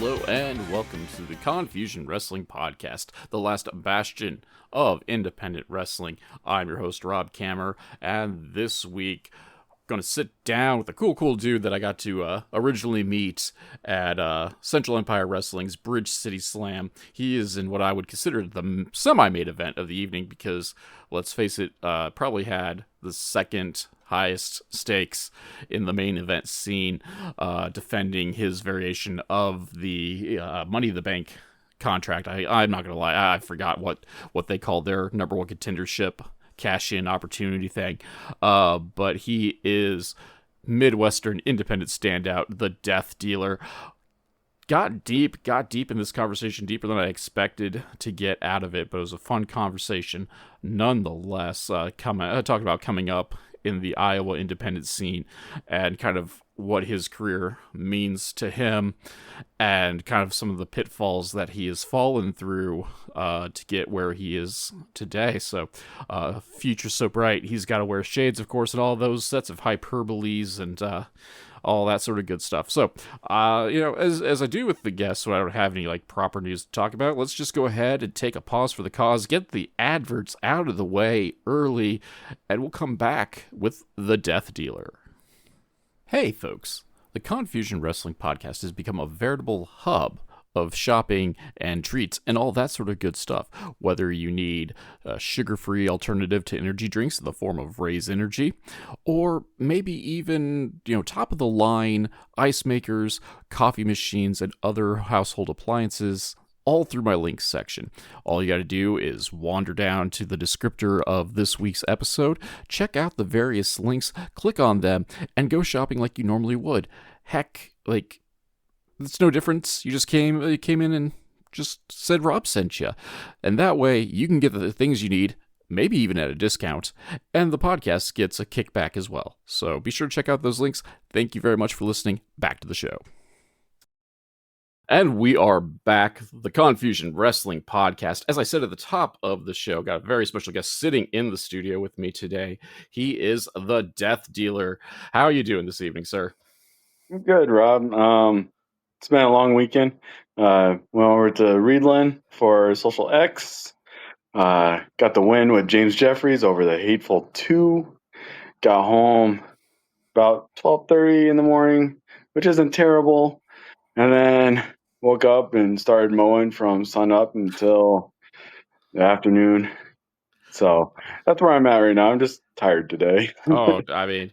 Hello and welcome to the Confusion Wrestling Podcast, the last bastion of independent wrestling. I'm your host, Rob Kammer, and this week going to sit down with a cool dude that I got to originally meet at Central Empire Wrestling's Bridge City Slam. He is in what I would consider the semi-main event of the evening because, let's face it, probably had the second highest stakes in the main event scene, defending his variation of the Money in the Bank contract. I'm not going to lie, I forgot what they called their number one contendership cash-in opportunity thing. But he is Midwestern independent standout, the Death Dealer. Got deep in this conversation, deeper than I expected to get out of it, but it was a fun conversation nonetheless. Talking about coming up in the Iowa independent scene and kind of what his career means to him and kind of some of the pitfalls that he has fallen through to get where he is today. So future so bright, he's got to wear shades, of course, and all those sets of hyperboles and all that sort of good stuff. So, as I do with the guests when I don't have any proper news to talk about, let's just go ahead and take a pause for the cause, get the adverts out of the way early, and we'll come back with the Death Dealer. Hey, folks. The Confusion Wrestling Podcast has become a veritable hub of shopping and treats and all that sort of good stuff. Whether you need a sugar-free alternative to energy drinks in the form of Raise Energy, or maybe even, top-of-the-line ice makers, coffee machines, and other household appliances, all through my links section. All you got to do is wander down to the descriptor of this week's episode, check out the various links, click on them, and go shopping like you normally would. Heck, it's no difference. You just came in and just said Rob sent you. And that way, you can get the things you need, maybe even at a discount, and the podcast gets a kickback as well. So be sure to check out those links. Thank you very much for listening. Back to the show. And we are back, the Confusion Wrestling Podcast. As I said at the top of the show, got a very special guest sitting in the studio with me today. He is the Death Dealer. How are you doing this evening, sir? Good, Rob. It's been a long weekend. Went over to Reedland for Social X. Got the win with James Jeffries over the Hateful Two. Got home about 12:30 in the morning, which isn't terrible. And then woke up and started mowing from sun up until the afternoon. So that's where I'm at right now. I'm just tired today. Oh, I mean,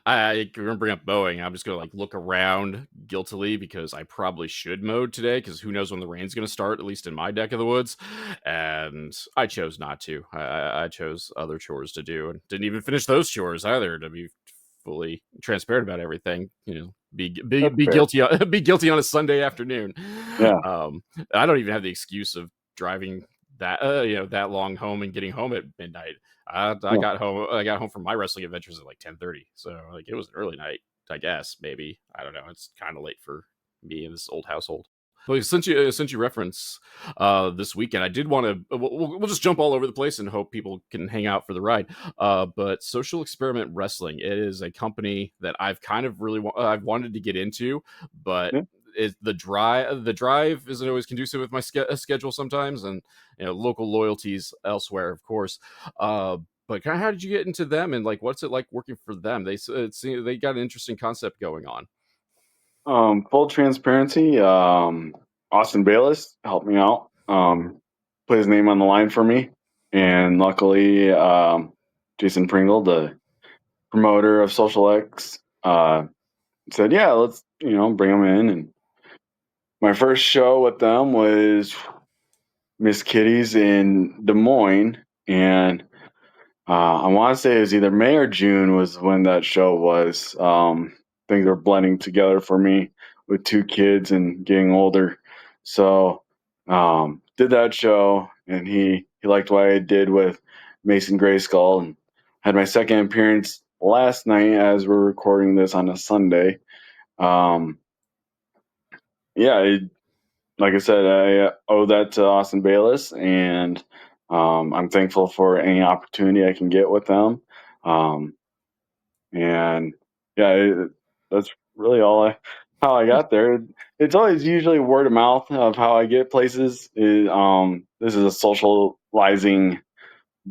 I remember bringing up mowing. I'm just gonna look around guiltily because I probably should mow today because who knows when the rain's gonna start, at least in my neck of the woods. And I chose not to. I chose other chores to do and didn't even finish those chores either, to be fully transparent about everything. Be That's fair. guilty be guilty on a Sunday afternoon. Yeah. I don't even have the excuse of driving that long home and getting home at midnight. I Yeah. got home from my wrestling adventures at 10:30, so it was an early night, I guess. Maybe, I don't know, it's kind of late for me in this old household. Well, since you reference this weekend, I did want to we'll just jump all over the place and hope people can hang out for the ride. But Social Experiment Wrestling, it is a company that I've kind of really I've wanted to get into, but Yeah. the drive isn't always conducive with my schedule sometimes, and local loyalties elsewhere, of course. But kind of, how did you get into them, and what's it like working for them? They got an interesting concept going on. Full transparency, Austin Bayless helped me out, put his name on the line for me. And luckily, Jason Pringle, the promoter of Social X, said, yeah, let's, bring him in. And my first show with them was Miss Kitty's in Des Moines. And I want to say it was either May or June was when that show was. Things were blending together for me with two kids and getting older. So did that show, and he liked what I did with Mason Grayskull, and had my second appearance last night as we're recording this on a Sunday. Um, yeah, like I said, I owe that to Austin Bayless, and I'm thankful for any opportunity I can get with them. And yeah, that's really all how I got there. It's always usually word of mouth of how I get places. This is a socializing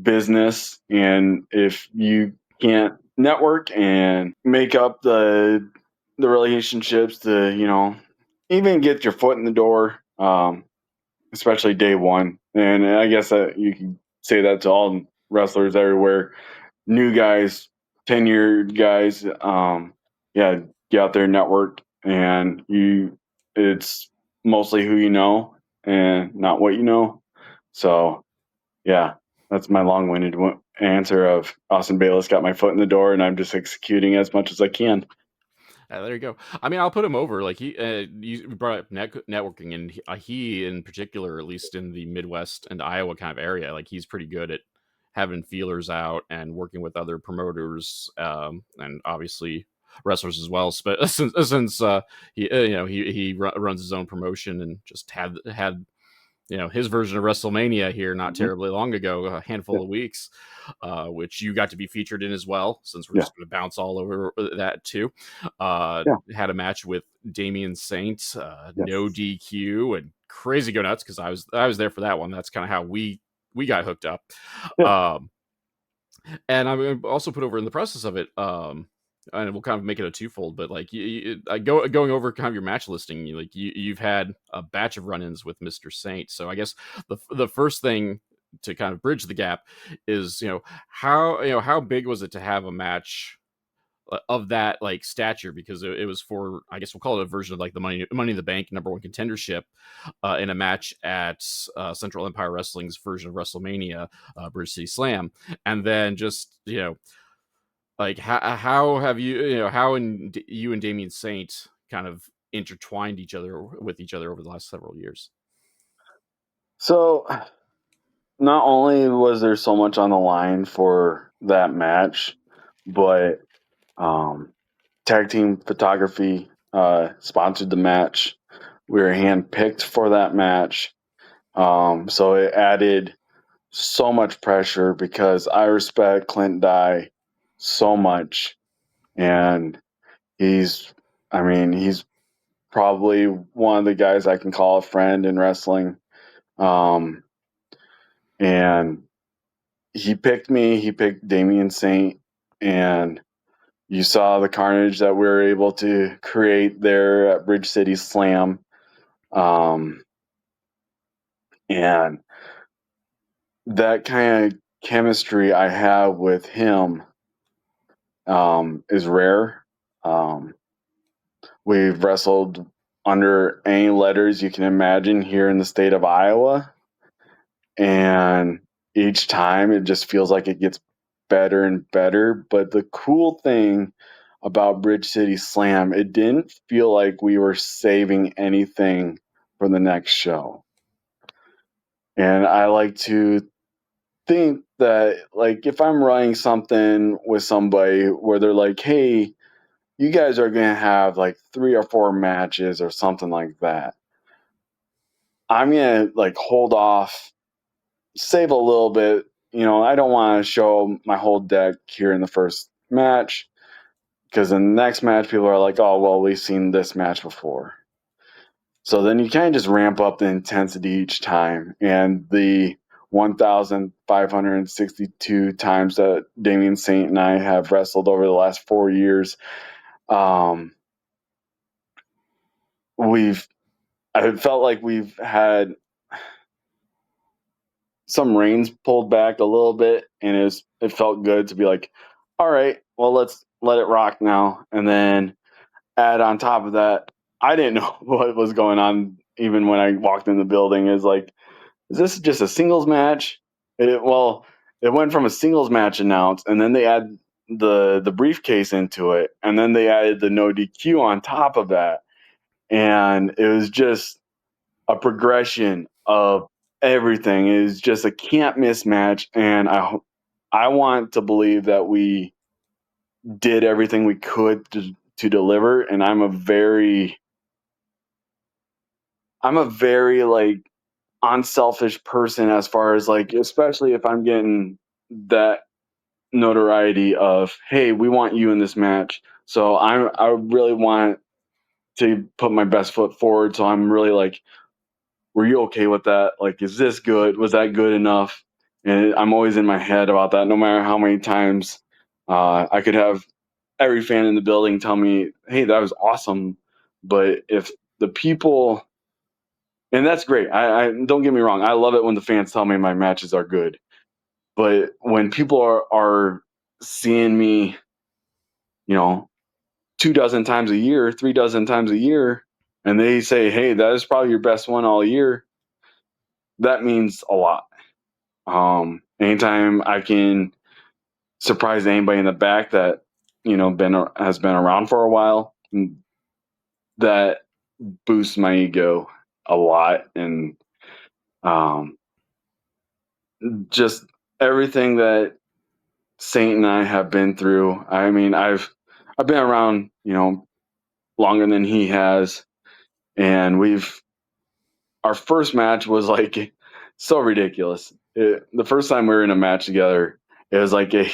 business, and if you can't network and make up the relationships to even get your foot in the door, especially day one, and I guess that you can say that to all wrestlers everywhere, new guys, tenured guys, yeah, get out there, network, and it's mostly who you know and not what you know. So yeah, that's my long-winded answer of Austin Bayless got my foot in the door, and I'm just executing as much as I can. There you go. I mean, I'll put him over. Like you brought up networking, and he in particular, at least in the Midwest and Iowa kind of area, like he's pretty good at having feelers out and working with other promoters, and obviously wrestlers as well. But since he runs his own promotion and just had his version of WrestleMania here not Mhm. terribly long ago, a Yeah, handful of weeks, which you got to be featured in as well. Since we're yeah, just going to bounce all over that too, yeah, had a match with Damian Saint, no yes, DQ, and crazy go nuts because I was there for that one. That's kind of how we got hooked up. yeah. Um, and I'm also put over in the process of it. And we'll kind of make it a twofold, but like going over kind of your match listing, you've had a batch of run-ins with Mr. Saint. So I guess the first thing to kind of bridge the gap is how big was it to have a match of that like stature, because it was for, I guess we'll call it a version of like the money in the bank number one contendership, in a match at Central Empire Wrestling's version of WrestleMania, Bridge City Slam. And then just like how have how you and Damian Saint kind of intertwined each other with each other over the last several years? So not only was there so much on the line for that match, but um, tag team photography sponsored the match. We were handpicked for that match, so it added so much pressure because I respect Clint Dye so much, and he's, I mean, he's probably one of the guys I can call a friend in wrestling. Um, and he picked me. He picked Damian Saint, and you saw the carnage that we were able to create there at Bridge City Slam. Um, and that kind of chemistry I have with him is rare. Um, we've wrestled under any letters you can imagine here in the state of Iowa, and each time it just feels like it gets better and better. But the cool thing about Bridge City Slam, it didn't feel like we were saving anything for the next show. And I like to think that, like, if I'm running something with somebody where they're like, hey, you guys are going to have like 3 or 4 matches or something like that, I'm going to like hold off, save a little bit. I don't want to show my whole deck here in the first match, because in the next match, people are like, oh, well, we've seen this match before. So then you kind of just ramp up the intensity each time. And the 1,562 times that Damian Saint and I have wrestled over the last 4 years, um, we've I felt like we've had some reins pulled back a little bit, and it felt good to be like, all right, well, let's let it rock now. And then add on top of that, I didn't know what was going on even when I walked in the building. Is like, is this just a singles match? It went from a singles match announced, and then they add the briefcase into it, and then they added the no DQ on top of that, and it was just a progression of everything. It was just a can't miss match, and I want to believe that we did everything we could to deliver, and I'm a very like unselfish person as far as like, especially if I'm getting that notoriety of, hey, we want you in this match. So I really want to put my best foot forward. So I'm really like, were you okay with that? Like, is this good? Was that good enough? And I'm always in my head about that, no matter how many times I could have every fan in the building tell me, hey, that was awesome. But if the people, and that's great. I don't get me wrong. I love it when the fans tell me my matches are good. But when people are seeing me, you know, 2 dozen times a year, 3 dozen times a year, and they say, hey, that is probably your best one all year, that means a lot. Anytime I can surprise anybody in the back that been has been around for a while, that boosts my ego a lot, and um, just everything that Saint and I have been through. I mean, I've been around, longer than he has, and our first match was like so ridiculous. The first time we were in a match together, it was like a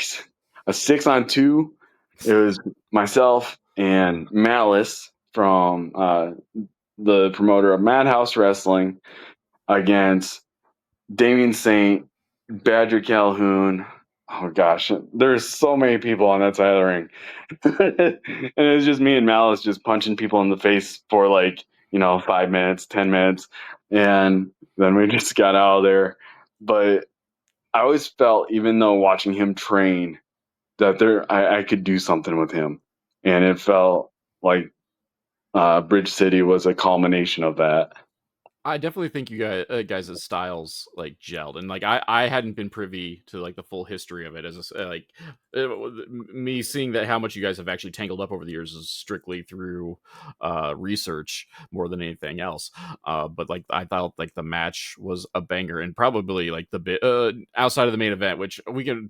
6-on-2. It was myself and Malice from the promoter of Madhouse Wrestling against Damien Saint, Badger Calhoun. Oh gosh, there's so many people on that side of the ring. And it was just me and Malice just punching people in the face for like, 5 minutes, 10 minutes. And then we just got out of there. But I always felt, even though watching him train, that I could do something with him. And it felt like Bridge City was a culmination of that. I definitely think you guys' styles like gelled, and like I hadn't been privy to like the full history of it as me seeing that how much you guys have actually tangled up over the years is strictly through research more than anything else. But like I thought like the match was a banger, and probably like the bit outside of the main event, which we can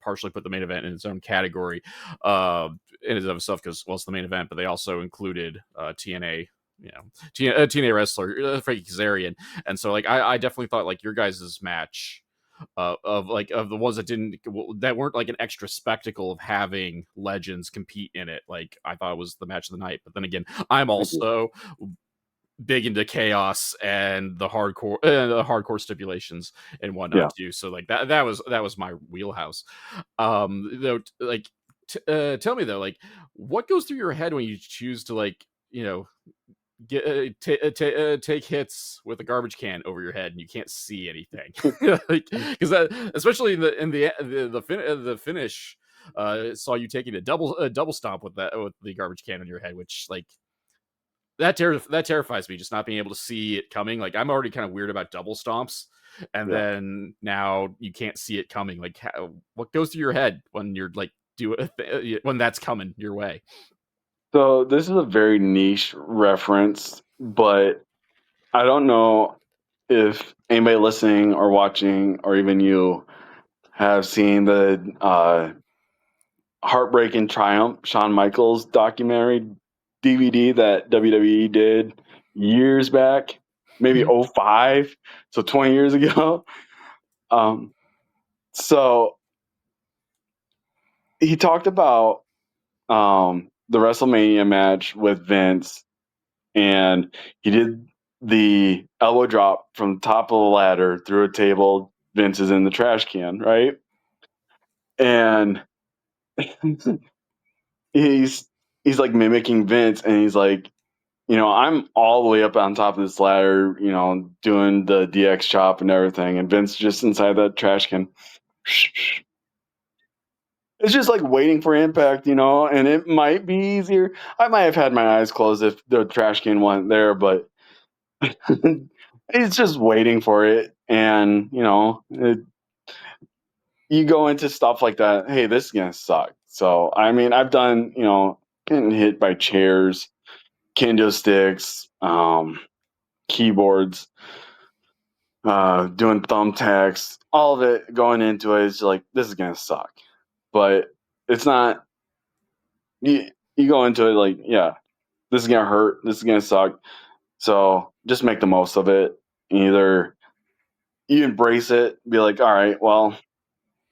partially put the main event in its own category in and of itself because well it's the main event, but they also included TNA TNA wrestler Frankie Kazarian, and so like I definitely thought like your guys' match of the ones that weren't like an extra spectacle of having legends compete in it. Like I thought it was the match of the night, but then again, I'm Thank you. also big into chaos and the hardcore stipulations and whatnot Yeah. too. So like that was my wheelhouse. Though like tell me though like what goes through your head when you choose to like take hits with a garbage can over your head and you can't see anything, like because that especially the finish saw you taking a double stomp with the garbage can on your head, which like that terrifies me, just not being able to see it coming. Like I'm already kind of weird about double stomps, and Yeah. then now you can't see it coming. Like what goes through your head when you're like when that's coming your way? So this is a very niche reference, but I don't know if anybody listening or watching, or even you, have seen the Heartbreak Triumph Shawn Michaels documentary DVD that WWE did years back, maybe Mhm. '05, so 20 years ago. Um, so he talked about the WrestleMania match with Vince, and he did the elbow drop from the top of the ladder through a table. Vince is in the trash can, right? And he's he's like mimicking Vince, and he's like, I'm all the way up on top of this ladder, doing the DX chop and everything, and Vince just inside that trash can. It's just like waiting for impact, and it might be easier. I might have had my eyes closed if the trash can wasn't there, but it's just waiting for it. And, you go into stuff like that. Hey, this is going to suck. So, I mean, I've done, getting hit by chairs, kendo sticks, keyboards, doing thumbtacks, all of it going into it is like, this is going to suck. But it's not, you go into it like, yeah, this is going to hurt. This is going to suck. So just make the most of it. Either you embrace it, be like, all right, well,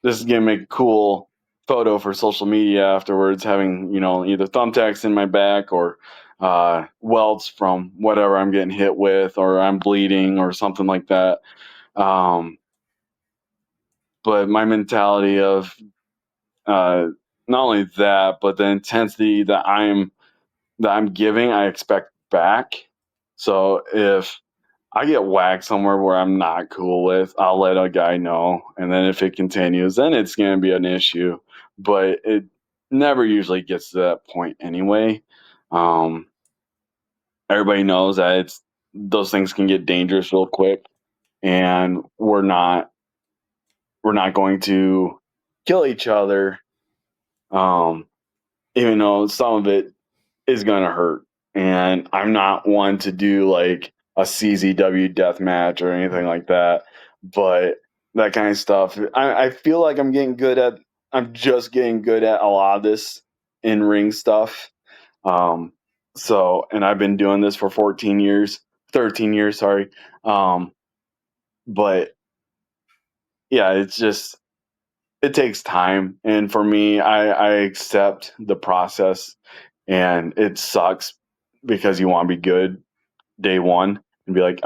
this is gonna make a cool photo for social media afterwards, having, either thumbtacks in my back or welts from whatever I'm getting hit with, or I'm bleeding, or something like that. Um, but my mentality of uh, not only that, but the intensity that I'm giving, I expect back. So if I get whacked somewhere where I'm not cool with, I'll let a guy know. And then if it continues, then it's going to be an issue. But it never usually gets to that point anyway. Um, Everybody knows that those things can get dangerous real quick, and we're not going to kill each other. Um, Even though some of it is going to hurt. And I'm not one to do like a CZW death match or anything like that. But that kind of stuff, I feel like I'm just getting good at a lot of this in ring stuff. Um, and I've been doing this for 14 years, 13 years, sorry. Um, but yeah, it takes time. And for me, I accept the process, and it sucks because you want to be good day one and be like,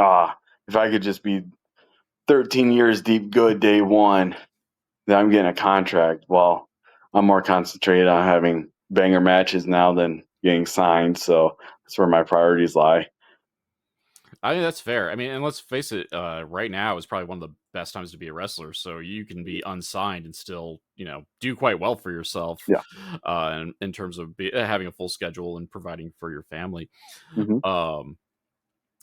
if I could just be 13 years deep good day one, then I'm getting a contract. Well, I'm more concentrated on having banger matches now than getting signed. So that's where my priorities lie. I mean, that's fair. I mean, and let's face it, right now is probably one of the best times to be a wrestler. So you can be unsigned and still, do quite well for yourself, Yeah. in terms of having a full schedule and providing for your family. Hmm. Um,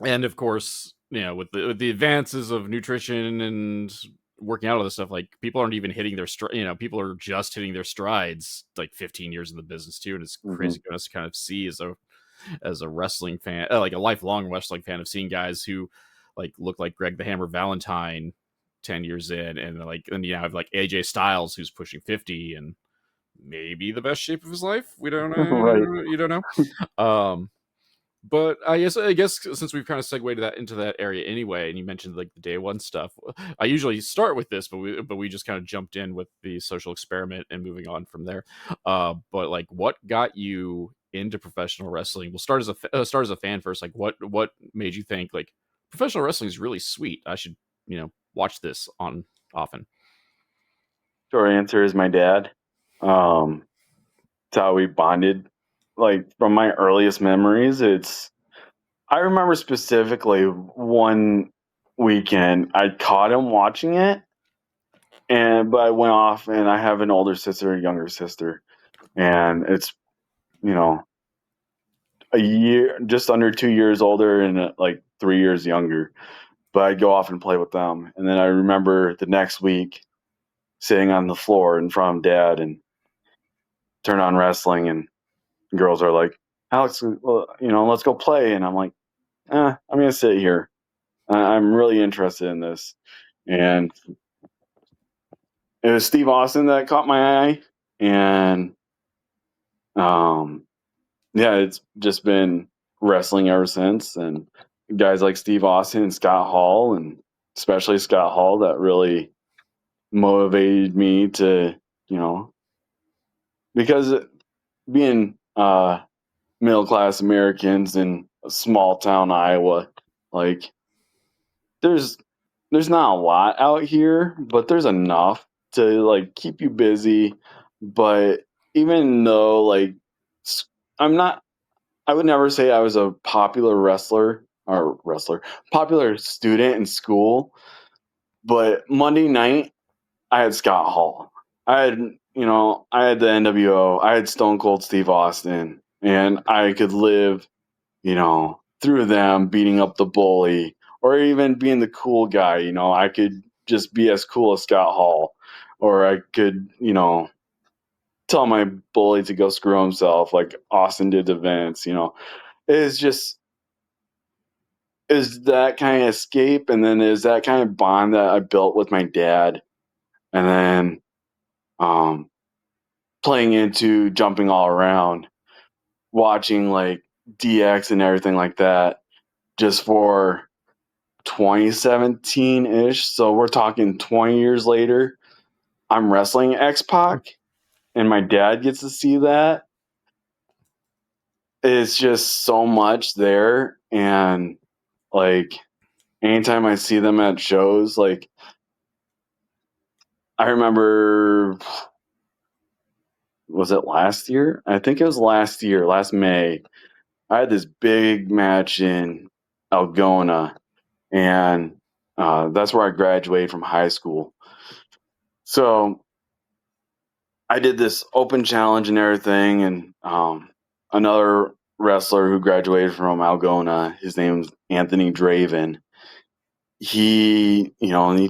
and of course, with the advances of nutrition and working out all this stuff, like people aren't even hitting their people are just hitting their strides like 15 years in the business too, and it's Hmm. crazy to us to kind of see as a wrestling fan, like a lifelong wrestling fan, of seeing guys who like look like Greg the Hammer Valentine 10 years in, and you have like AJ Styles who's pushing 50 and maybe the best shape of his life. We don't Right. know. You don't know. But I guess since we've kind of segued into that area anyway, and you mentioned like the day one stuff, I usually start with this, but we just kind of jumped in with the social experiment and moving on from there. But like, what got you into professional wrestling? We'll start as a fan first. Like, what made you think like professional wrestling is really sweet? I should watch this on often. Short answer is my dad. It's how we bonded. Like from my earliest memories, I remember specifically one weekend I caught him watching it, but I went off, and I have an older sister, a younger sister, and it's you know a year, just under 2 years older, and like 3 years younger. But I'd go off and play with them, and then I remember the next week sitting on the floor in front of dad and turn on wrestling, and girls are like, Alex, well, let's go play, and I'm like, I'm gonna sit here. I'm really interested in this, and it was Steve Austin that caught my eye, and um, yeah, it's just been wrestling ever since. And guys like Steve Austin and Scott Hall, and especially Scott Hall, that really motivated me to, you know, because being middle class Americans in a small town Iowa, like there's there's not a lot out here, but there's enough to like keep you busy. But even though like s- I'm not, I would never say I was a popular popular student in school. But Monday night, I had Scott Hall. I had the NWO. I had Stone Cold Steve Austin, and I could live, through them beating up the bully, or even being the cool guy. I could just be as cool as Scott Hall, or I could, tell my bully to go screw himself like Austin did to Vince. It's just is that kind of escape, and then is that kind of bond that I built with my dad, and then um, playing into jumping all around, watching like DX and everything like that, just for 2017 ish. So we're talking 20 years later. I'm wrestling X Pac, and my dad gets to see that. it's just so much there. And like anytime I see them at shows, like I remember, was it last year? I think it was last year, last May. I had this big match in Algona, and that's where I graduated from high school. So I did this open challenge and everything, and another wrestler who graduated from Algona, his name's Anthony Draven. He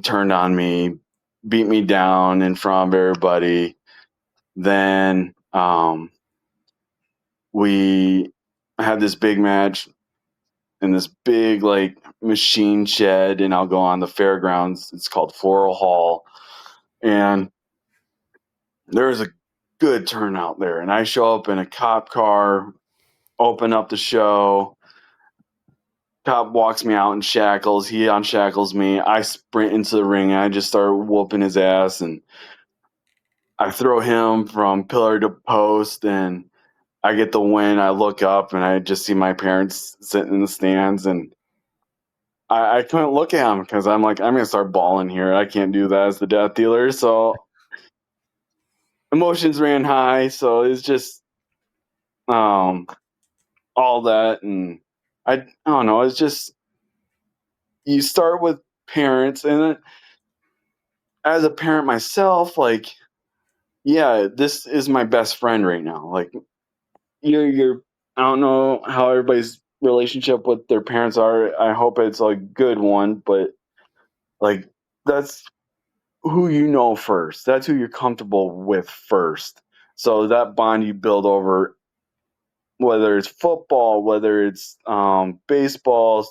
turned on me, beat me down in front of everybody. Then we had this big match in this big like machine shed, and I'll go on the fairgrounds. It's called Floral Hall, and there was a good turnout there. And I show up in a cop car, open up the show. Cop walks me out in shackles. He unshackles me. I sprint into the ring, and I just start whooping his ass, and I throw him from pillar to post, and I get the win. I look up, and I just see my parents sitting in the stands, and I couldn't look at him because I'm like, I'm gonna start bawling here. I can't do that as the death dealer. So emotions ran high. So it's just um all that, and I don't know. It's just you start with parents, and then as a parent myself, like yeah, this is my best friend right now. Like you're I don't know how everybody's relationship with their parents are. I hope it's a good one, but like that's who you know first. That's who you're comfortable with first. So that bond you build over whether it's football, whether it's baseball,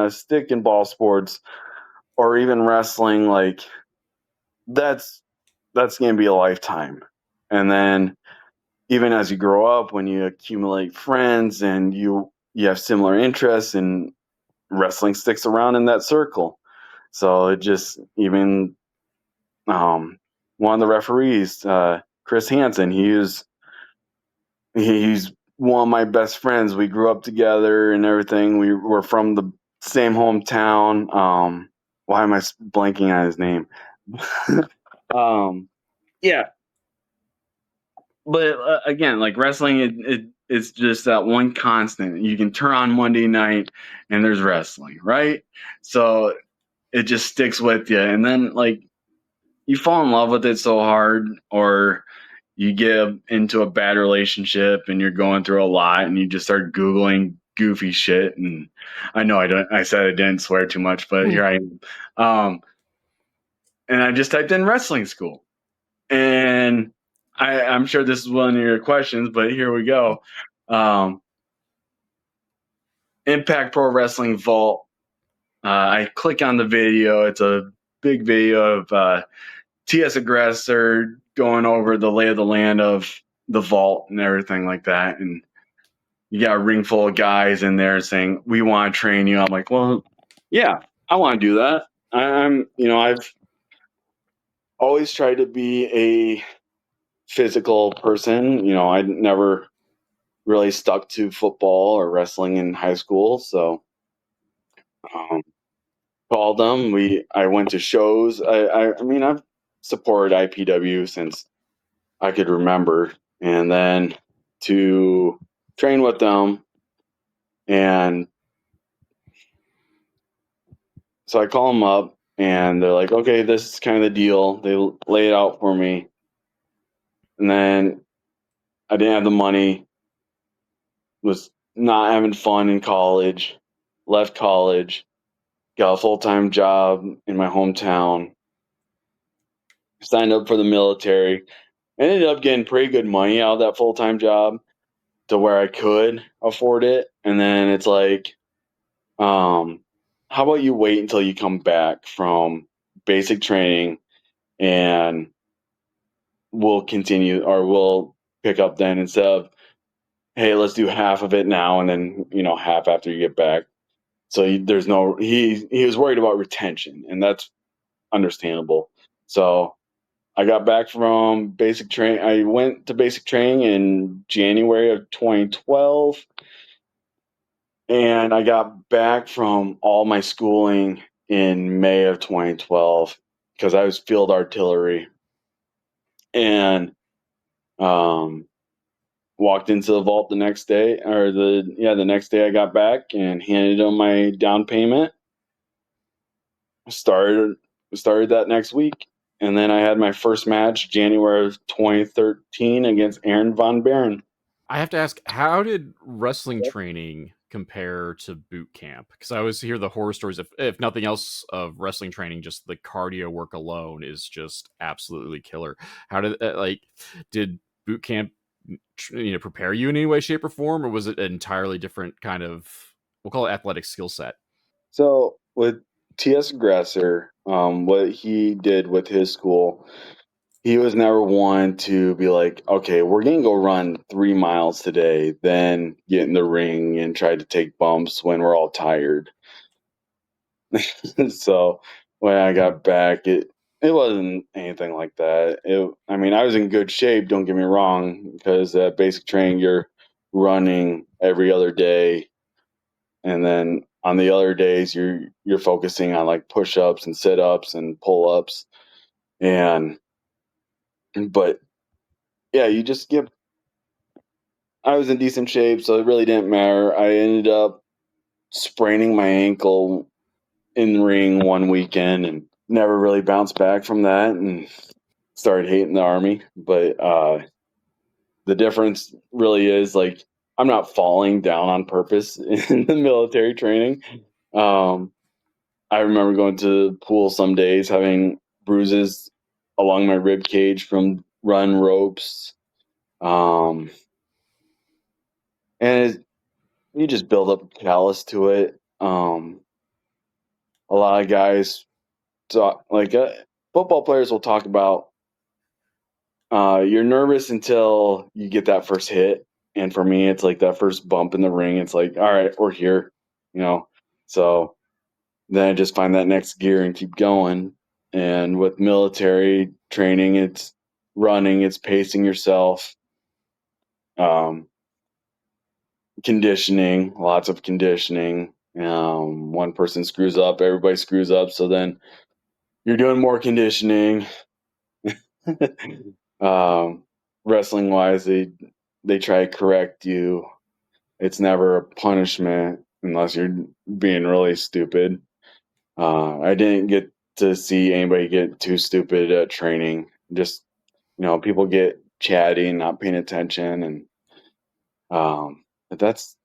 stick and ball sports, or even wrestling, like that's that's gonna be a lifetime. And then even as you grow up, when you accumulate friends and you have similar interests, and wrestling sticks around in that circle. So it just even um, one of the referees, Chris Hansen, he's one of my best friends. We grew up together and everything. We were from the same hometown. Why am I blanking on his name? Yeah, but again, like wrestling, it's just that one constant. You can turn on Monday night and there's wrestling, right? So it just sticks with you, and then like you fall in love with it so hard, or you get into a bad relationship and you're going through a lot, and you just start googling goofy shit. And I know I said I didn't swear too much, but here I am. And I just typed in wrestling school, and I'm sure this is one of your questions, but here we go. um, Impact Pro Wrestling Vault. I click on the video. It's a big video of TS Aggressor going over the lay of the land of the vault and everything like that. And you got a ring full of guys in there saying, "We want to train you." I'm like, well, yeah, I want to do that. I've always tried to be a physical person. I never really stuck to football or wrestling in high school. So, um, called them. I went to shows. I mean, I've supported IPW since I could remember, and then to train with them. And so I call them up, and they're like, "Okay, this is kind of the deal." They lay it out for me, and then I didn't have the money. Was not having fun in college. Left college, got a full time job in my hometown. Signed up for the military. I ended up getting pretty good money out of that full time job to where I could afford it. And then it's like, um, how about you wait until you come back from basic training, and we'll continue, or we'll pick up then, instead of, hey, let's do half of it now and then, half after you get back. So there's no, he was worried about retention, and that's understandable. So I got back from basic training. I went to basic training in January of 2012, and I got back from all my schooling in May of 2012 because I was field artillery, and um, walked into the vault the next day, or the next day I got back and handed them my down payment. Started that next week, and then I had my first match January of 2013 against Aaron Von Baron. I have to ask, how did wrestling training compare to boot camp? Because I always hear the horror stories, if nothing else, of wrestling training. Just the cardio work alone is just absolutely killer. How did did boot camp prepare you in any way, shape, or form, or was it an entirely different kind of, we'll call it, athletic skill set? So with TS Aggressor, what he did with his school, he was never one to be like, okay, we're gonna go run 3 miles today, then get in the ring and try to take bumps when we're all tired. So when I got back, it wasn't anything like that. I mean, I was in good shape. Don't get me wrong, because at basic training, you're running every other day, and then on the other days, you're focusing on like push ups and sit ups and pull ups, and but yeah, you just get. I was in decent shape, so it really didn't matter. I ended up spraining my ankle in the ring one weekend and never really bounced back from that and started hating the army. But the difference really is like I'm not falling down on purpose in the military training. Um, I remember going to the pool some days having bruises along my rib cage from run ropes. Um, and you just build up a callus to it. A lot of guys talk like football players will talk about you're nervous until you get that first hit. And for me, it's like that first bump in the ring. It's like, all right, we're here, you know. So then I just find that next gear and keep going. And with military training, it's running, it's pacing yourself, um, conditioning, lots of conditioning. One person screws up, everybody screws up. So then you're doing more conditioning. um, Wrestling wise, they try to correct you. It's never a punishment unless you're being really stupid. I didn't get to see anybody get too stupid at training. Just people get chatty and not paying attention, and but that's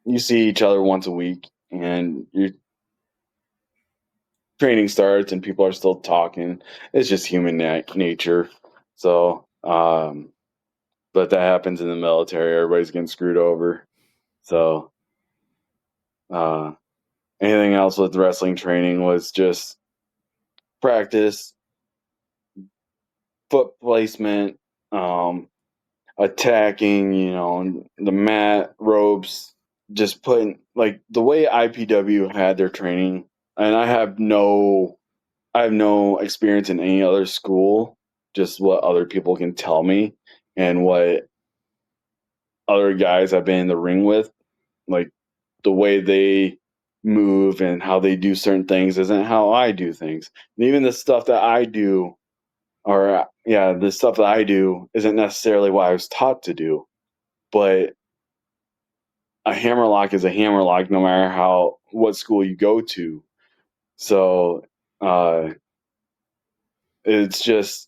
you see each other once a week, and your training starts, and people are still talking. It's just human nature. So, but that happens in the military. Everybody's getting screwed over. So, uh, anything else with wrestling training was just practice, foot placement, attacking, the mat, ropes, just putting like the way IPW had their training, and I have no experience in any other school, just what other people can tell me and what other guys I've been in the ring with, like the way they move and how they do certain things isn't how I do things. And even the stuff that I do, or yeah, the stuff that I do isn't necessarily what I was taught to do. But a hammerlock is a hammerlock no matter what school you go to. So it's just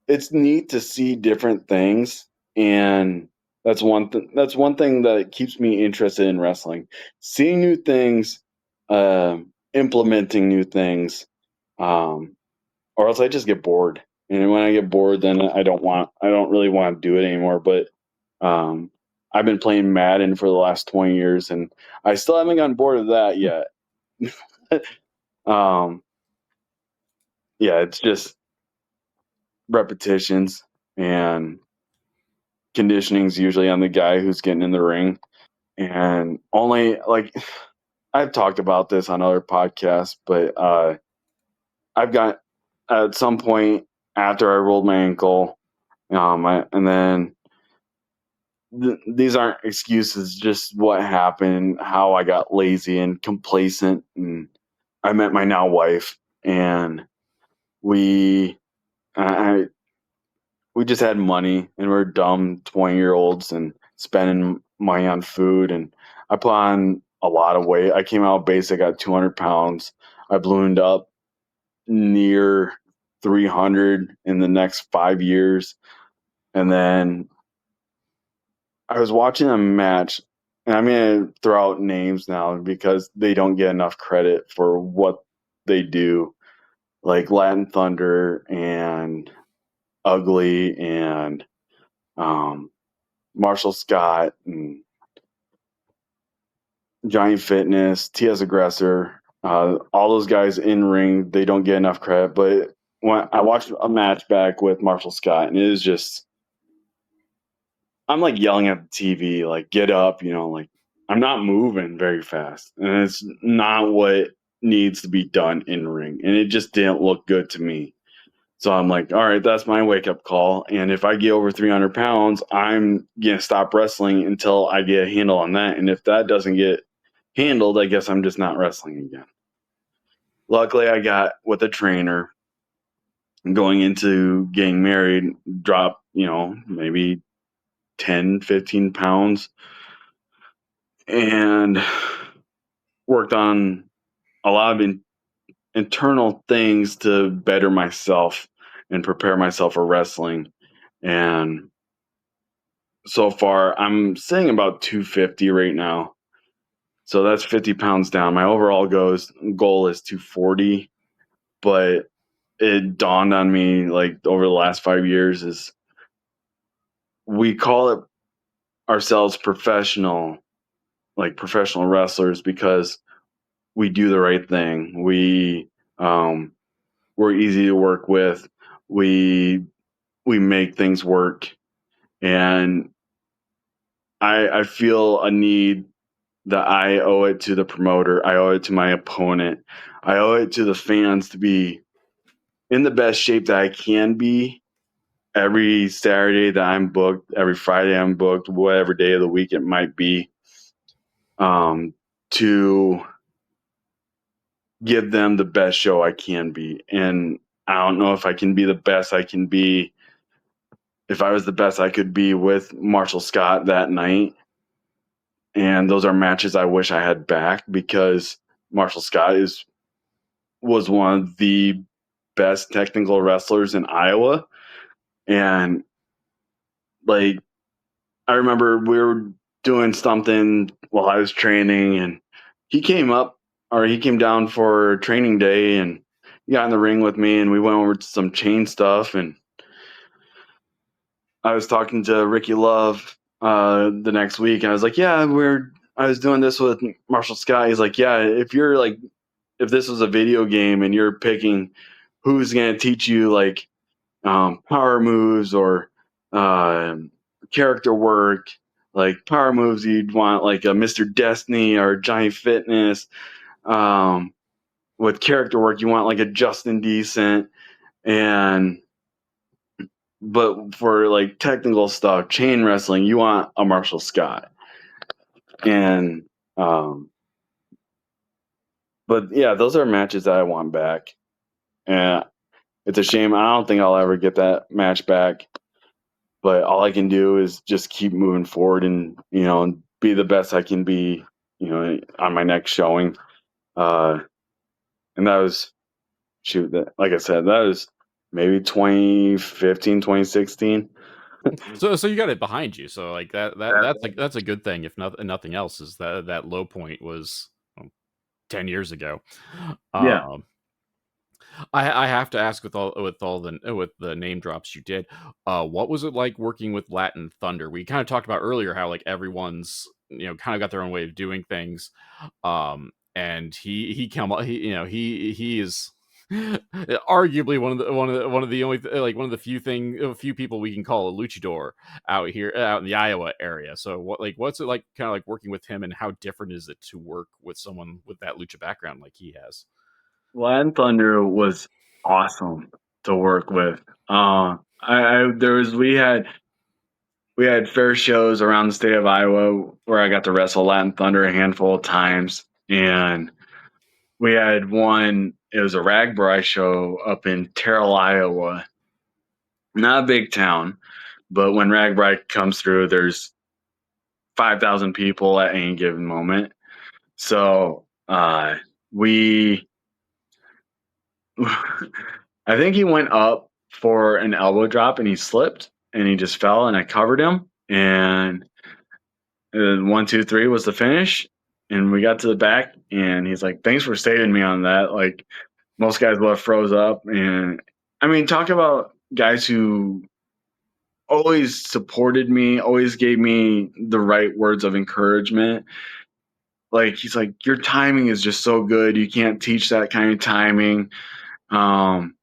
it's neat to see different things, and that's one thing that keeps me interested in wrestling, seeing new things, implementing new things, um, or else I just get bored. And when I get bored, then I don't really want to do it anymore. But um, I've been playing Madden for the last 20 years, and I still haven't gotten bored of that yet. um, yeah, it's just repetitions, and conditioning's usually on the guy who's getting in the ring. And only like I've talked about this on other podcasts, but I've got at some point after I rolled my ankle, and then these aren't excuses, just what happened, how I got lazy and complacent, and I met my now wife, and we I, we just had money, and we're dumb 20-year-olds and spending money on food, and I put on a lot of weight. I came out basic at 200 pounds. I ballooned up near 300 in the next 5 years, and then I was watching a match, and I'm going to throw out names now because they don't get enough credit for what they do, like Latin Thunder and Ugly and um, Marshall Scott and Giant Fitness, TS Aggressor. All those guys in ring, they don't get enough credit. But when I watched a match back with Marshall Scott, and it was just, I'm like yelling at the TV, like, get up, like I'm not moving very fast. And it's not what needs to be done in ring. And it just didn't look good to me. So I'm like, all right, that's my wake up call. And if I get over 300 pounds, I'm going to stop wrestling until I get a handle on that. And if that doesn't get handled, I guess I'm just not wrestling again. Luckily, I got with a trainer going into getting married, drop, maybe 10, 15 pounds and worked on a lot of internal things to better myself and prepare myself for wrestling. And so far, I'm sitting about 250 right now. So that's 50 pounds down. My overall goal is 240, but it dawned on me like over the last 5 years is we call it ourselves professional wrestlers because we do the right thing. We're easy to work with. We we make things work, and I feel a need that I owe it to the promoter. I owe it to my opponent. I owe it to the fans to be in the best shape that I can be every Saturday that I'm booked, every Friday I'm booked, whatever day of the week it might be, to give them the best show I can be. And I don't know if I can be the best I can be if I was the best I could be with Marshall Scott that night. And those are matches I wish I had back because Marshall Scott was one of the best technical wrestlers in Iowa. And like I remember we were doing something while I was training and he came down for training day and he got in the ring with me and we went over to some chain stuff and I was talking to Ricky Love the next week, and I was like, "Yeah, I was doing this with Marshall Scott." He's like, "Yeah, if this was a video game and you're picking who's going to teach you like power moves or uh, character work, like power moves, you'd want like a Mr. Destiny or Giant Fitness. Um, with character work, you want like a Justin Decent and." But for like technical stuff, chain wrestling, you want a Marshall Scott. And um but yeah, those are matches that I want back. And it's a shame. I don't think I'll ever get that match back. But all I can do is just keep moving forward and, be the best I can be, on my next showing. Uh and that was like I said, that was maybe 2015, 2016. So you got it behind you. So like that's a good thing. If nothing else, is that low point was 10 years ago. Yeah. Um, I have to ask with the name drops you did. What was it like working with Latin Thunder? We kind of talked about earlier how like everyone's kind of got their own way of doing things. And he is arguably one of the few people we can call a luchador out in the Iowa area. So what's it like kind of like working with him, and how different is it to work with someone with that lucha background like he has? Latin Thunder was awesome to work with. I there was we had fair shows around the state of Iowa where I got to wrestle Latin Thunder a handful of times, and we had one. It was a Ragbri show up in Terrell, Iowa. Not a big town, but when Ragbri comes through, there's 5,000 people at any given moment. So we, I think he went up for an elbow drop and he slipped and he just fell and I covered him and 1, 2, 3 was the finish. And we got to the back and he's like, "Thanks for saving me on that." Like most guys would have froze up. And I mean, talk about guys who always supported me, always gave me the right words of encouragement. Like he's like, "Your timing is just so good. You can't teach that kind of timing. Um,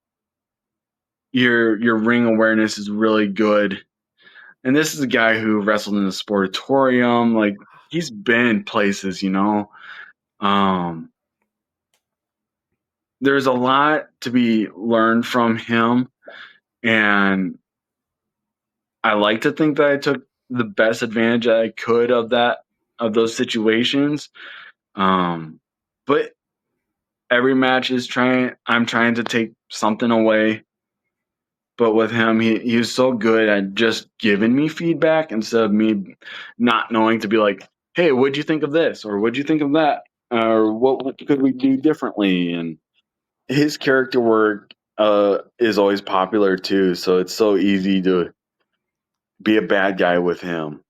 your ring awareness is really good." And this is a guy who wrestled in the sportatorium. Like he's been places, you know. Um, there's a lot to be learned from him, and I like to think that I took the best advantage that I could of those situations. Um, but every match is trying. I'm trying to take something away. But with him, he was so good at just giving me feedback instead of me not knowing to be like, "Hey, what'd you think of this?" or "What'd you think of that?" or what could we do differently? And his character work is always popular too, so it's so easy to be a bad guy with him.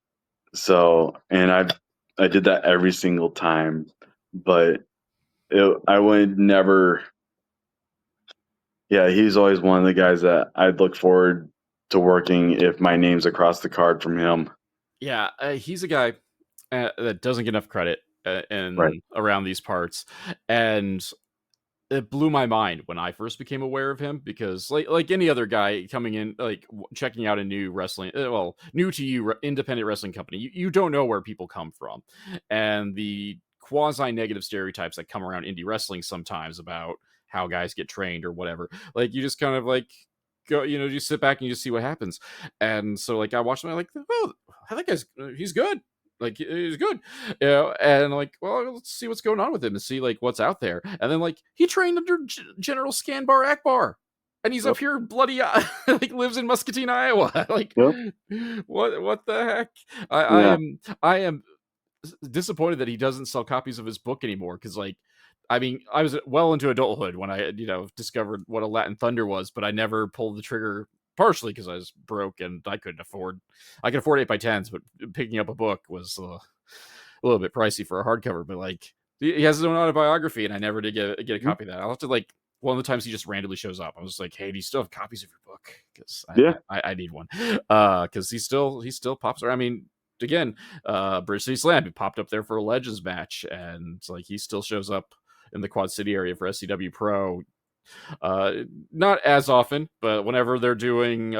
So, and I did that every single time, but I would never. Yeah, he's always one of the guys that I'd look forward to working if my name's across the card from him. Yeah, he's a guy that doesn't get enough credit Right. in around these parts, and it blew my mind when I first became aware of him because, like any other guy coming in, like checking out a new wrestling, well, new to you independent wrestling company, you don't know where people come from, and the quasi negative stereotypes that come around indie wrestling sometimes about how guys get trained or whatever. Like you just kind of like go, you sit back and you just see what happens. And so like I watched him, I'm like, oh, I think he's good. Like he's good, and like, well, let's see what's going on with him and see like what's out there. And then like he trained under General Scanbar Akbar, and he's up Yep. here bloody like lives in Muscatine, Iowa. Like, Yep. what the heck? I Yeah. am I am disappointed that he doesn't sell copies of his book anymore because like. I mean, I was well into adulthood when I, discovered what a Latin Thunder was, but I never pulled the trigger partially because I was broke and I couldn't afford. I could afford 8x10s, but picking up a book was a little bit pricey for a hardcover. But like, he has his own autobiography, and I never did get a Mhm. copy of that. I'll have to like one of the times he just randomly shows up. I was like, hey, do you still have copies of your book? Because Yeah. I need one. Because he still pops around. I mean, again, British City Slam, he popped up there for a Legends match, and like he still shows up in the Quad City area for SCW Pro. Uh, Not as often, but whenever they're doing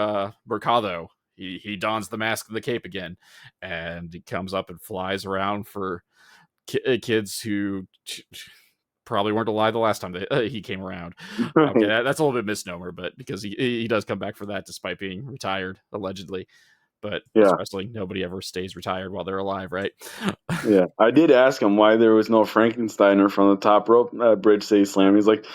Mercado, he dons the mask and the cape again, and he comes up and flies around for kids who probably weren't alive the last time he came around. Okay, that's a little bit misnomer, but because he does come back for that despite being retired allegedly. But it's Yeah. wrestling; nobody ever stays retired while they're alive, right? Yeah. I did ask him why there was no Frankensteiner from the top rope Bridge City Slam. He's like,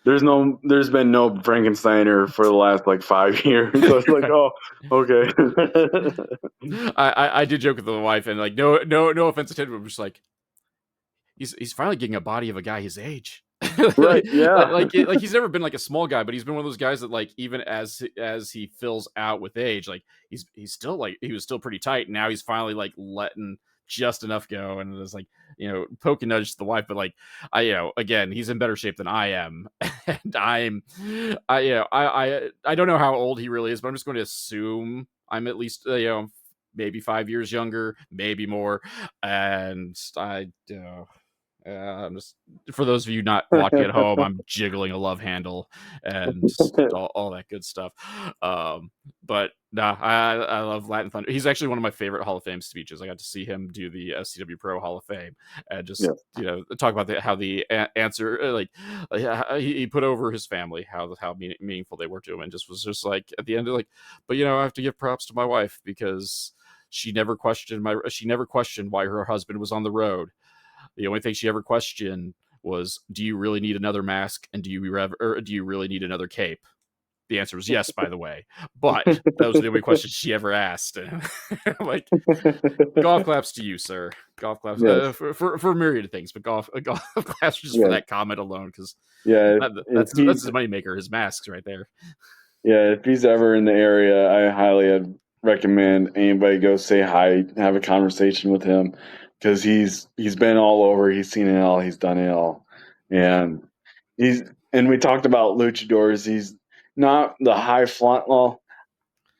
there's been no Frankensteiner for the last like 5 years. So it's like, oh, okay. I did joke with the wife and like no offense to him, but I'm just like he's finally getting a body of a guy his age. Right. Yeah. Like he's never been like a small guy, but he's been one of those guys that like even as he fills out with age, like he's still like he was still pretty tight. Now he's finally like letting just enough go, and it's like poke and nudge to the wife, but like again he's in better shape than I am, and I don't know how old he really is, but I'm just going to assume I'm at least maybe 5 years younger, maybe more, and I I'm just for those of you not watching at home, I'm jiggling a love handle and all that good stuff. Um, but nah, I love Latin Thunder. He's actually one of my favorite Hall of Fame speeches. I got to see him do the CW Pro Hall of Fame and just Yes. talk about how the answer he put over his family, how meaningful they were to him, and just was just like at the end of like, but I have to give props to my wife because she never questioned why her husband was on the road. The only thing she ever questioned was, "Do you really need another mask? And do you really need another cape?" The answer was yes, by the way. But those were the only questions she ever asked. Like, golf claps to you, sir. Golf claps Yes. for a myriad of things, but golf claps just for Yes. that comment alone, because Yeah. If that's he's his moneymaker, his masks right there. Yeah, if he's ever in the area, I highly recommend anybody go say hi, have a conversation with him, because he's been all over. He's seen it all. He's done it all, and he's and we talked about luchadors. He's not the high fly. Well,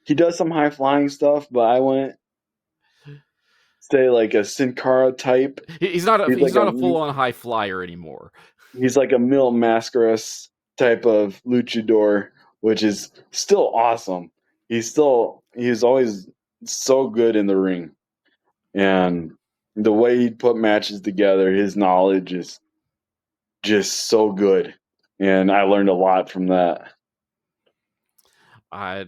he does some high flying stuff, but I wouldn't say like a Sin Cara type. He's not He's he's like not a full on high flyer anymore. a Mil Mascaras type of luchador, which is still awesome. He's always so good in the ring, and the way he put matches together, his knowledge is just so good, and I learned a lot from that. Yeah,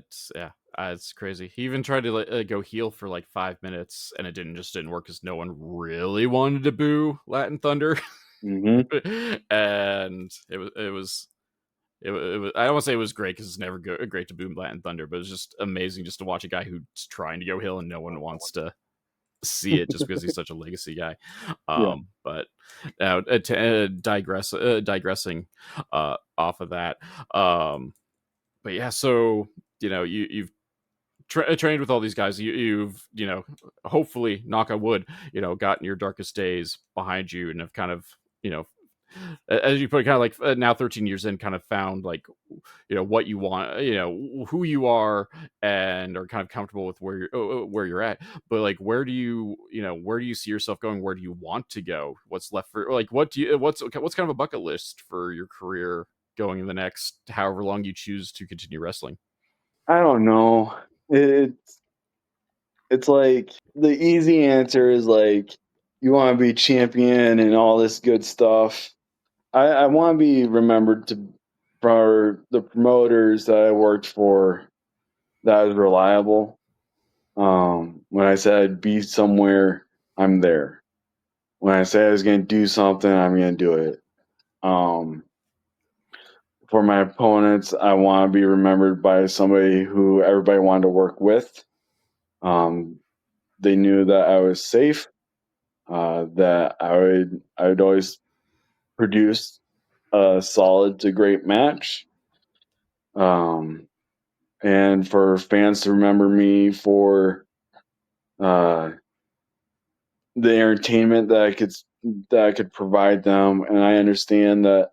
it's crazy. He even tried to go heel for like 5 minutes, and it didn't work because no one really wanted to boo Latin Thunder, Hmm. and it was. I don't want to say it was great because it's never great to boo Latin Thunder, but it's just amazing just to watch a guy who's trying to go heel and no one wants to see it just because he's such a legacy guy. Yeah, But now digressing off of that. But yeah, so you've trained with all these guys. You've hopefully, knock on wood, gotten your darkest days behind you and have kind of you know as you put it, kind of like now 13 years in, kind of found like what you want, who you are, and are kind of comfortable with where you're at. But like, where do you see yourself going? Where do you want to go? What's left for like what's kind of a bucket list for your career going in the next however long you choose to continue wrestling? I don't know. It, it's like the easy answer is like you want to be champion and all this good stuff. I want to be remembered for the promoters that I worked for, that was reliable. When I said I'd be somewhere, I'm there. When I say I was going to do something, I'm going to do it. Um, for my opponents, I want to be remembered by somebody who everybody wanted to work with. Um, they knew that I was safe, that I would always produce a solid to great match. Um, and for fans to remember me for uh, the entertainment that I could provide them. And I understand that,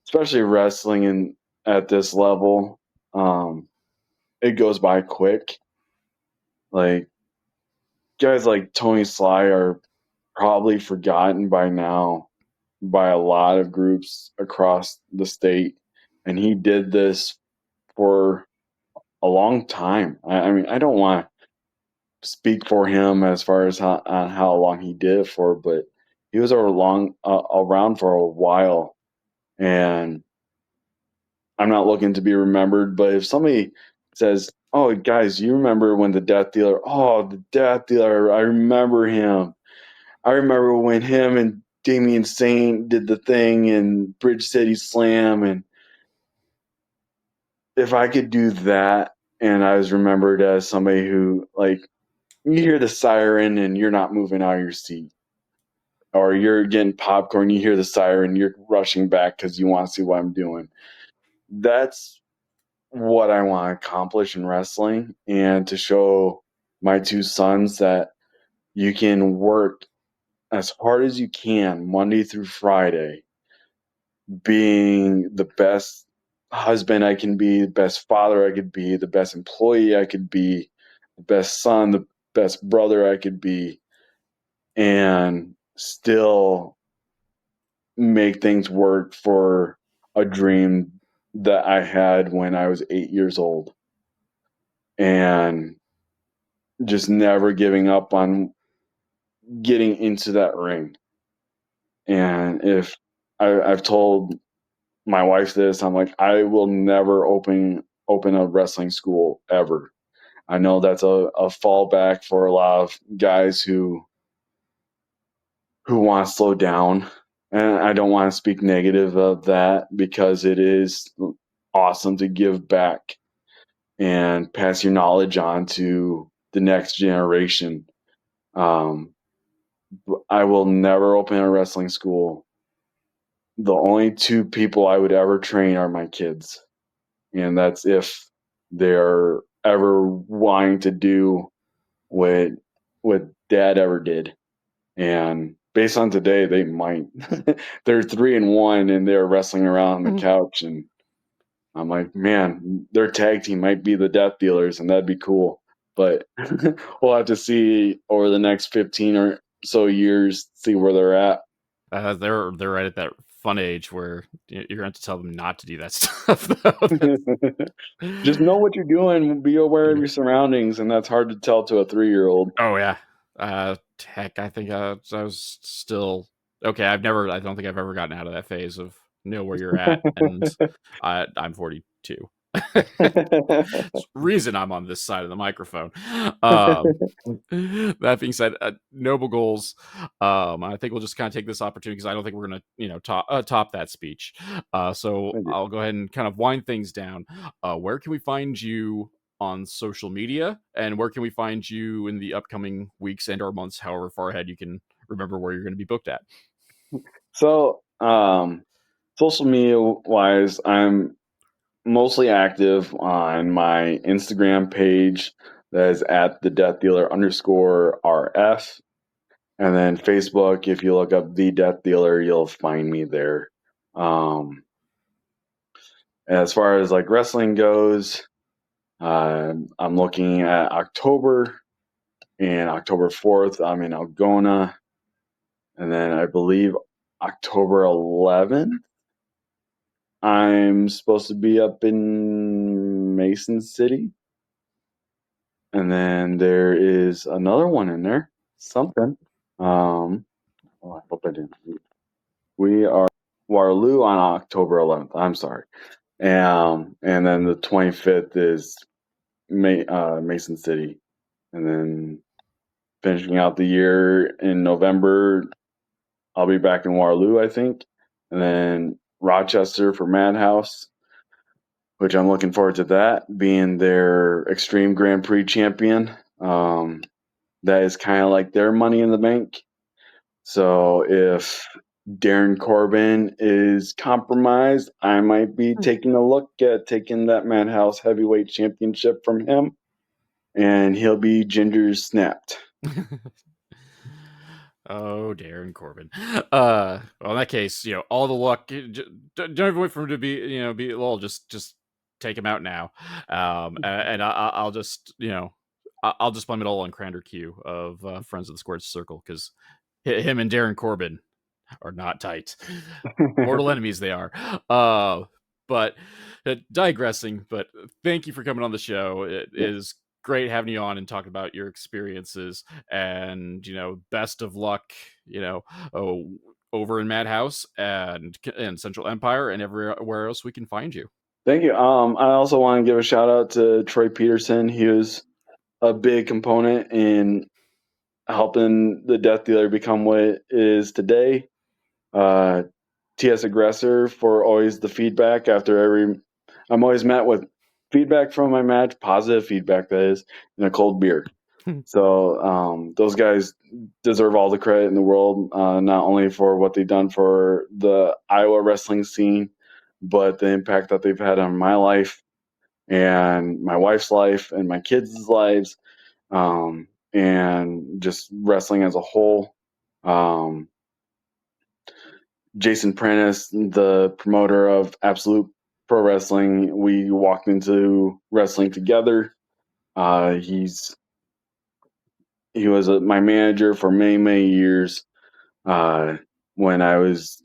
especially wrestling and at this level, um, it goes by quick. Like guys like Tony Sly are probably forgotten by now by a lot of groups across the state, and he did this for a long time. I mean, I don't want speak for him as far as how long he did it for, but he was around for a while, and I'm not looking to be remembered. But if somebody says, "Oh, guys, you remember when the Death Dealer? Oh, the Death Dealer! I remember him. I remember when him and Damian Saint did the thing in Bridge City Slam." And if I could do that, and I was remembered as somebody who, like, you hear the siren and you're not moving out of your seat, or you're getting popcorn, you hear the siren, you're rushing back because you want to see what I'm doing. That's what I want to accomplish in wrestling, and to show my two sons that you can work as hard as you can Monday through Friday, being the best husband I can be, the best father I could be, the best employee I could be, the best son, the best brother I could be, and still make things work for a dream that I had when I was 8 years old, and just never giving up on getting into that ring. And if I've told my wife this, I'm like, I will never open a wrestling school ever. I know that's a fallback for a lot of guys who want to slow down. And I don't want to speak negative of that, because it is awesome to give back and pass your knowledge on to the next generation. Um, I will never open a wrestling school. The only two people I would ever train are my kids. And that's if they're ever wanting to do what what dad ever did. And based on today, they might. They're 3-1 and they're wrestling around on the couch, and I'm like, man, their tag team might be the Death Dealers, and that'd be cool. But we'll have to see over the next 15 or so years, see where they're at. They're right at that fun age where you're going to have to tell them not to do that stuff. Though. Just know what you're doing. Be aware of your surroundings, and that's hard to tell to a 3-year-old. Oh yeah. Heck, I think I was still okay. I don't think I've ever gotten out of that phase of know where you're at, and I'm 42. Reason I'm on this side of the microphone. Um, that being said, noble goals. I think we'll just kind of take this opportunity because I don't think we're gonna, top that speech. So Thank you. I'll go ahead and kind of wind things down. Where can we find you on social media, and where can we find you in the upcoming weeks and or months, however far ahead you can remember where you're going to be booked at? So, social media wise, I'm mostly active on my Instagram page that is at the Death Dealer _RF. And then Facebook, if you look up the Death Dealer, you'll find me there. As far as like wrestling goes, I'm looking at October, and October 4th, I'm in Algona. And then I believe October 11th, I'm supposed to be up in Mason City. And then there is another one in there. Something. I hope I didn't. We are Waterloo on October 11th. I'm sorry. And then the 25th is Mason City. And then finishing out the year in November, I'll be back in Waterloo, I think. And then Rochester for Madhouse, which I'm looking forward to that, being their Extreme Grand Prix champion. That is kind of like their Money in the Bank. So if Darren Corbin is compromised, I might be taking a look at taking that Madhouse Heavyweight Championship from him, and he'll be ginger snapped. Oh, Darren Corbin. Well, in that case, all the luck. Don't even wait for him to be well. Just take him out now. And I'll just, I'll just blame it all on Crander Q of Friends of the Squared Circle, because him and Darren Corbin are not tight. Mortal enemies they are. But digressing. But thank you for coming on the show. It is great having you on and talking about your experiences, and best of luck over in Madhouse and Central Empire and everywhere else we can find you. Thank you. I also want to give a shout out to Troy Peterson. He was a big component in helping the Death Dealer become what it is today. TS Aggressor for always the feedback after every. I'm always met with feedback from my match, positive feedback that is, and a cold beer. So those guys deserve all the credit in the world, not only for what they've done for the Iowa wrestling scene, but the impact that they've had on my life and my wife's life and my kids' lives, and just wrestling as a whole. Jason Prentice, the promoter of Absolute Pro Wrestling, we walked into wrestling together. He was my manager for many years when I was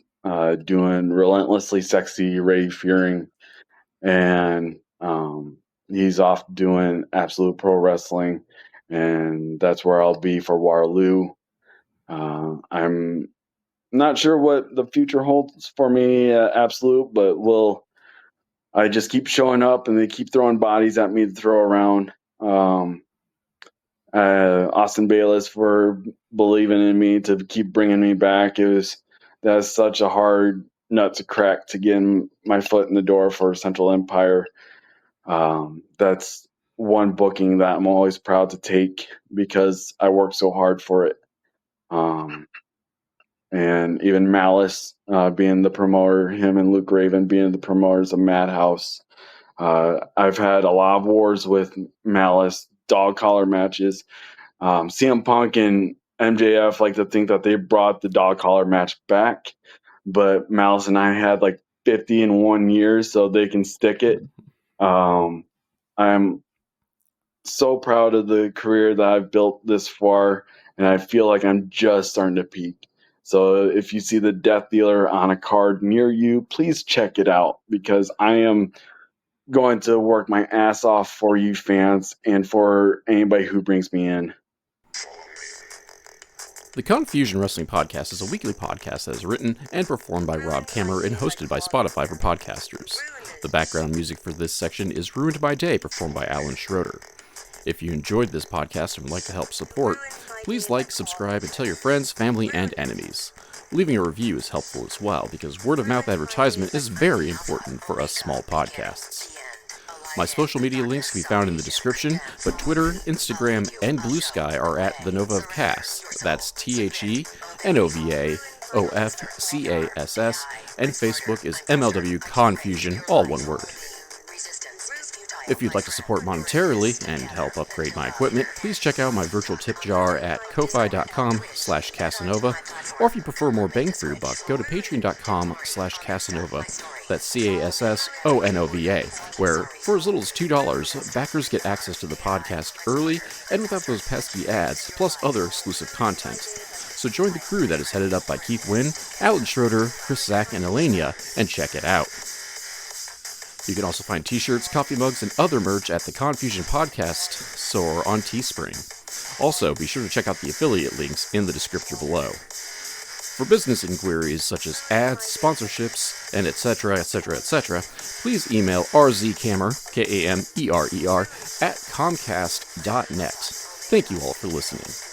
doing Relentlessly Sexy, Ray Fearing, and he's off doing Absolute Pro Wrestling, and that's where I'll be for Waterloo. I'm not sure what the future holds for me at Absolute, but I just keep showing up and they keep throwing bodies at me to throw around. Austin Bayless for believing in me to keep bringing me back. That's such a hard nut to crack to get my foot in the door for Central Empire. That's one booking that I'm always proud to take because I worked so hard for it. And even Malice being the promoter, him and Luke Raven being the promoters of Madhouse. I've had a lot of wars with Malice, dog collar matches. CM Punk and MJF like to think that they brought the dog collar match back, but Malice and I had like 50 in 1 year, so they can stick it. I'm so proud of the career that I've built this far, and I feel like I'm just starting to peak. So if you see the Death Dealer on a card near you, please check it out because I am going to work my ass off for you fans and for anybody who brings me in. The Confusion Wrestling Podcast is a weekly podcast that is written and performed by Rob Kammer and hosted by Spotify for podcasters. The background music for this section is Ruined by Day, performed by Alan Schroeder. If you enjoyed this podcast and would like to help support, please like, subscribe, and tell your friends, family, and enemies. Leaving a review is helpful as well, because word-of-mouth advertisement is very important for us small podcasts. My social media links can be found in the description, but Twitter, Instagram, and Blue Sky are at The Nova of Cass. That's TheNovaOfCass, and Facebook is MLW Confusion, all one word. If you'd like to support monetarily and help upgrade my equipment, please check out my virtual tip jar at ko-fi.com/Casanova, or if you prefer more bang for your buck, go to patreon.com/Casanova, that's CASSONOVA, where for as little as $2, backers get access to the podcast early and without those pesky ads, plus other exclusive content. So join the crew that is headed up by Keith Wynn, Alan Schroeder, Chris Zach, and Elenia, and check it out. You can also find t-shirts, coffee mugs, and other merch at the Confusion Podcast store on Teespring. Also, be sure to check out the affiliate links in the description below. For business inquiries such as ads, sponsorships, and etc., please email rzkamer, Kamer, at comcast.net. Thank you all for listening.